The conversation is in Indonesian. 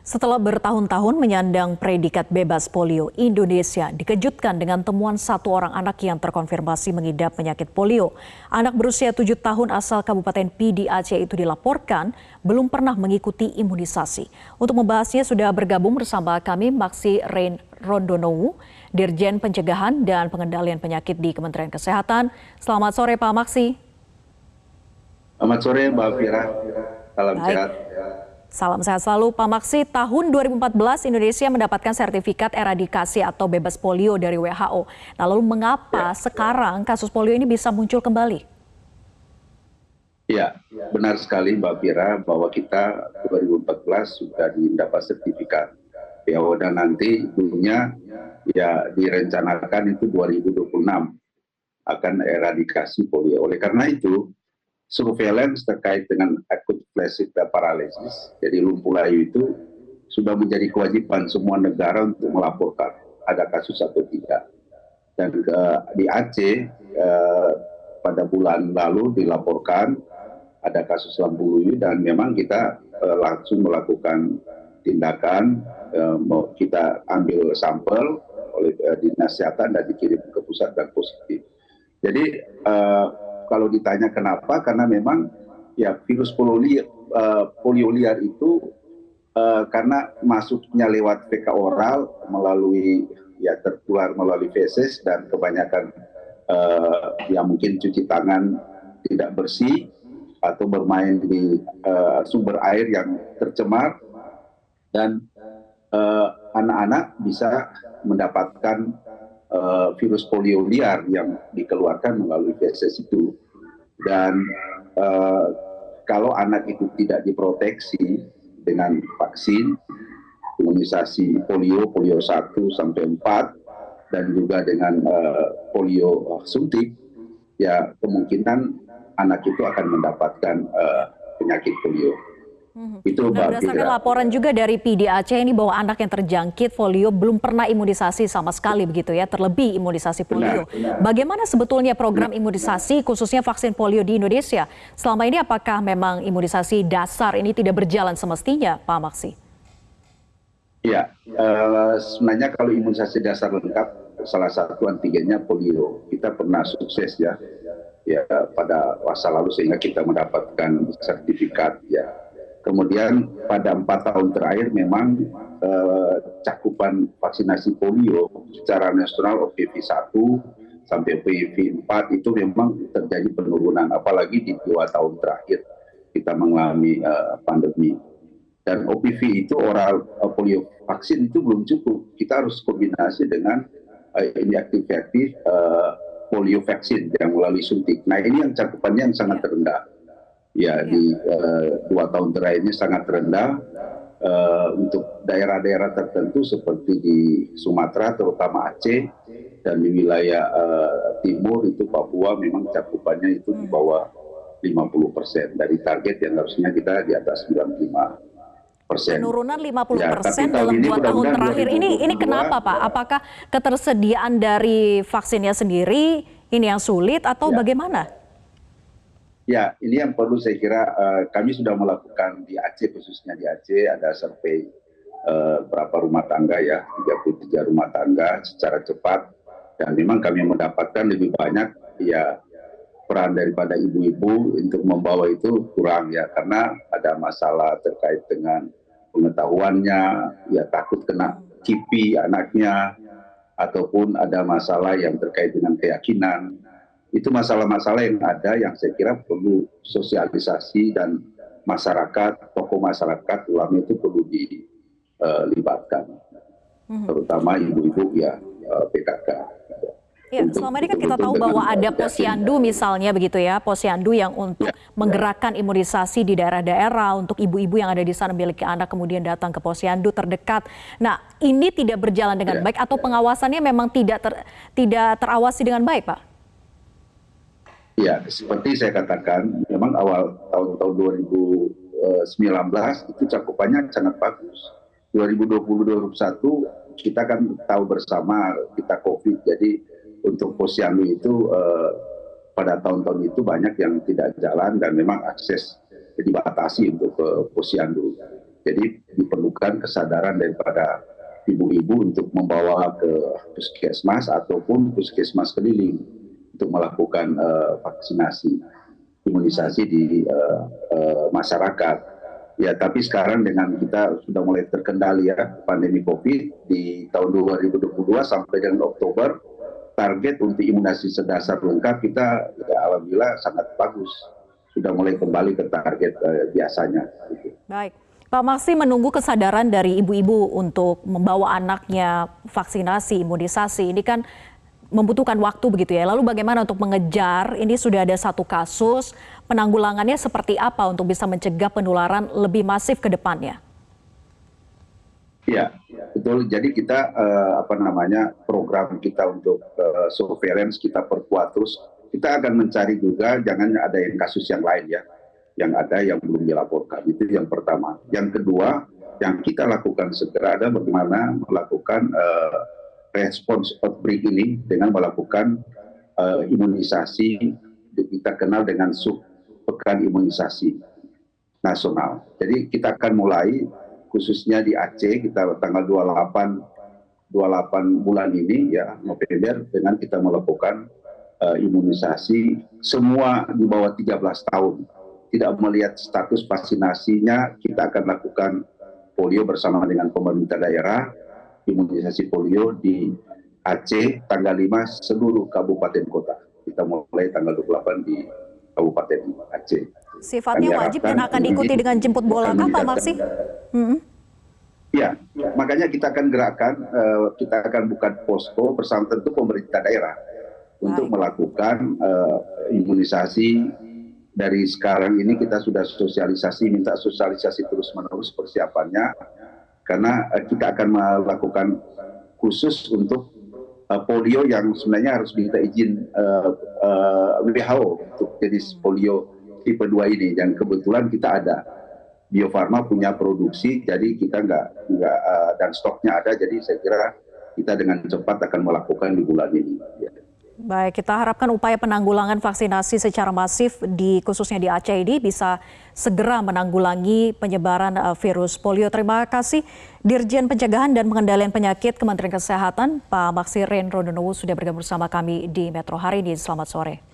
Setelah bertahun-tahun menyandang predikat bebas polio, Indonesia dikejutkan dengan temuan satu orang anak yang terkonfirmasi mengidap penyakit polio. Anak berusia 7 tahun asal Kabupaten Pidi Aceh itu dilaporkan belum pernah mengikuti imunisasi. Untuk membahasnya sudah bergabung bersama kami Maksi Rein Rondonowu, Dirjen Pencegahan dan Pengendalian Penyakit di Kementerian Kesehatan. Selamat sore Pak Maksi. Selamat sore Mbak Fira, salam Baik. sehat. Salam sehat selalu Pak Maksi. Tahun 2014 Indonesia mendapatkan sertifikat eradikasi atau bebas polio dari WHO. Nah, lalu mengapa sekarang kasus polio ini bisa muncul kembali? Ya, benar sekali Mbak Fira bahwa kita 2014 sudah mendapat sertifikat WHO dan nanti dulunya ya direncanakan itu 2026 akan eradikasi polio. Oleh karena itu, surveillance terkait dengan acute flaccid paralysis, jadi lumpuh layu itu sudah menjadi kewajiban semua negara untuk melaporkan ada kasus atau tidak. Dan di Aceh pada bulan lalu dilaporkan ada kasus lumpuh layu dan memang kita langsung melakukan tindakan, kita ambil sampel oleh dinas kesehatan dan dikirim ke pusat dan positif. Jadi kalau ditanya kenapa, karena memang ya virus polio liar itu karena masuknya lewat PK oral melalui ya tertular melalui feses dan kebanyakan ya mungkin cuci tangan tidak bersih atau bermain di sumber air yang tercemar dan anak-anak bisa mendapatkan virus polio liar yang dikeluarkan melalui feses itu. Dan kalau anak itu tidak diproteksi dengan vaksin, imunisasi polio 1 sampai 4, dan juga dengan polio suntik, ya kemungkinan anak itu akan mendapatkan penyakit polio. Itu Nah, berdasarkan laporan juga dari Pidi Aceh ini bahwa anak yang terjangkit polio belum pernah imunisasi sama sekali begitu ya, terlebih imunisasi polio. Bagaimana sebetulnya program imunisasi khususnya vaksin polio di Indonesia? Selama ini apakah memang imunisasi dasar ini tidak berjalan semestinya, Pak Maksi? Ya, sebenarnya kalau imunisasi dasar lengkap, salah satu antigennya polio. Kita pernah sukses ya pada masa lalu sehingga kita mendapatkan sertifikat ya. Kemudian pada 4 tahun terakhir memang cakupan vaksinasi polio secara nasional OPV 1 sampai OPV 4 itu memang terjadi penurunan, apalagi di 2 tahun terakhir kita mengalami pandemi. Dan OPV itu oral polio vaksin itu belum cukup, kita harus kombinasi dengan inaktif polio vaksin yang melalui suntik. Nah ini yang cakupannya yang sangat rendah. Ya, di 2 tahun terakhir ini sangat rendah untuk daerah-daerah tertentu seperti di Sumatera, terutama Aceh, dan di wilayah timur itu Papua memang cakupannya itu di bawah 50% dari target yang harusnya kita di atas 95%. Penurunan 50% dalam 2 tahun terakhir ini kenapa Pak? Apakah ketersediaan dari vaksinnya sendiri ini yang sulit atau bagaimana? Ya, ini yang perlu saya kira kami sudah melakukan di Aceh, khususnya di Aceh ada survei berapa rumah tangga ya, 33 rumah tangga secara cepat, dan memang kami mendapatkan lebih banyak ya peran daripada ibu-ibu untuk membawa itu kurang ya, karena ada masalah terkait dengan pengetahuannya, ya takut kena kipi anaknya, ataupun ada masalah yang terkait dengan keyakinan. Itu masalah-masalah yang ada yang saya kira perlu sosialisasi dan masyarakat, tokoh masyarakat ulama itu perlu dilibatkan, terutama ibu-ibu ya PKK. Ya, selama ini kan kita tahu bahwa ada posyandu misalnya begitu ya, posyandu yang untuk menggerakkan imunisasi di daerah-daerah untuk ibu-ibu yang ada di sana memiliki anak kemudian datang ke posyandu terdekat. Nah, ini tidak berjalan dengan baik atau pengawasannya memang tidak terawasi dengan baik, Pak? Ya, seperti saya katakan, memang awal tahun 2019 itu cakupannya sangat bagus. 2020-2021 kita kan tahu bersama kita COVID, jadi untuk posyandu itu pada tahun-tahun itu banyak yang tidak jalan dan memang akses dibatasi untuk ke posyandu. Jadi diperlukan kesadaran daripada ibu-ibu untuk membawa ke puskesmas ataupun puskesmas keliling untuk melakukan vaksinasi, imunisasi di masyarakat. Ya, tapi sekarang dengan kita sudah mulai terkendali ya pandemi COVID di tahun 2022 sampai dengan Oktober, target untuk imunisasi dasar lengkap kita ya, alhamdulillah sangat bagus. Sudah mulai kembali ke target biasanya. Baik. Pak Maksi, menunggu kesadaran dari ibu-ibu untuk membawa anaknya vaksinasi, imunisasi, ini kan membutuhkan waktu begitu ya. Lalu bagaimana untuk mengejar, ini sudah ada satu kasus, penanggulangannya seperti apa untuk bisa mencegah penularan lebih masif ke depannya? Iya, betul. Jadi kita program kita untuk surveillance kita perkuat terus. Kita akan mencari juga jangan ada yang kasus yang lain ya, yang ada yang belum dilaporkan. Itu yang pertama. Yang kedua, yang kita lakukan segera ada bagaimana melakukan respons outbreak ini dengan melakukan imunisasi kita kenal dengan pekan imunisasi nasional. Jadi kita akan mulai khususnya di Aceh kita tanggal 28 bulan ini ya November dengan kita melakukan imunisasi semua di bawah 13 tahun. Tidak melihat status vaksinasinya, kita akan lakukan polio bersama dengan pemerintah daerah, imunisasi polio di Aceh tanggal 5 seluruh kabupaten kota. Kita mulai tanggal 28 di Kabupaten Aceh. Sifatnya wajib dan akan diikuti dengan jemput bola kah Pak Maksi? Ya, makanya kita akan gerakkan, kita akan buka posko bersama tentu pemerintah daerah untuk melakukan imunisasi. Dari sekarang ini kita sudah sosialisasi, minta sosialisasi terus-menerus persiapannya, karena kita akan melakukan khusus untuk polio yang sebenarnya harus minta izin WHO untuk jenis polio tipe 2 ini, dan kebetulan kita ada. Bio Farma punya produksi, jadi kita nggak dan stoknya ada, jadi saya kira kita dengan cepat akan melakukan di bulan ini. Baik, kita harapkan upaya penanggulangan vaksinasi secara masif khususnya di Aceh ini bisa segera menanggulangi penyebaran virus polio. Terima kasih Dirjen Pencegahan dan Pengendalian Penyakit Kementerian Kesehatan, Pak Maksi Ren Rodonowo sudah bergabung bersama kami di Metro hari ini. Selamat sore.